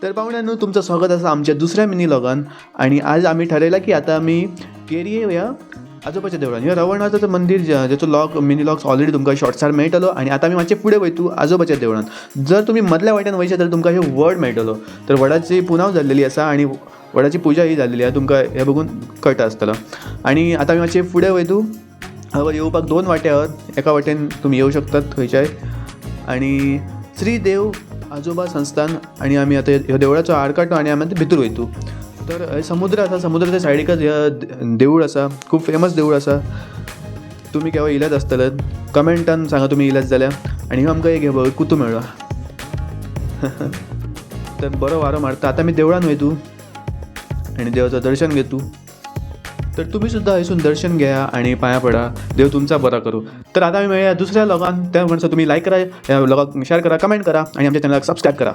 तर पाहुण्यांनो, तुमचं स्वागत असं आमच्या दुसऱ्या मिनी लॉगान. आणि आज आम्ही ठरवलं की आता आम्ही केरये या आजोबाच्या देवळान या रवळनाथाचं मंदिर ज्याचो मिनी लॉग्स ऑलरेडी तुमकां शॉर्ट्सार मेळटलो. आणि आता आम्ही मातशे फुडें वयतू आजोबाच्या देवळान. जर तुम्ही मदल्या वाट्यान वयचे तर तुमकां हे वड मेळटलो. तर वडाची पुनाव जाल्लेली आसा आणि वडाची पुजा ही जाल्लेली आहे, तुमकां हे बघून कळटा आसतलो. आणि आता आमी मातशे फुडें वयतू. हांगा येवपाक 2 वाटे आहात. एका वाटेन तुम्ही येऊ शकतात खंयच्याय. आणि श्री देव आजोबा संस्थान. आणि आमी आता ह्या देवळाचो आड काडटो आणि आमी भितर वयतू. तर समुद्र आसा, समुद्राच्या सायडीकच हे देवूळ आसा. खूब फेमस देवूळ आसा. तुम्ही केव्हा इल्यात आसतले, कमेंटान सांगा तुम्ही इल्यात जाल्यार. आणि आमकां एक हे कुतू मेळ्ळो. तर बरो वारो मारता. आता आमी देवळान वयतू आणि देवाचं दर्शन घेतू. तर तुम्ही सुद्धा हयसून दर्शन घ्या आणि पाया पडा. देव तुमचा बरा करू. तर आता आम्ही मेळया दुसऱ्या लॉगान. त्या म्हणसर तुम्ही लाईक करा, या लॉगाक शेअर करा, कमेंट करा आणि आमच्या चॅनलाक सबस्क्राईब करा.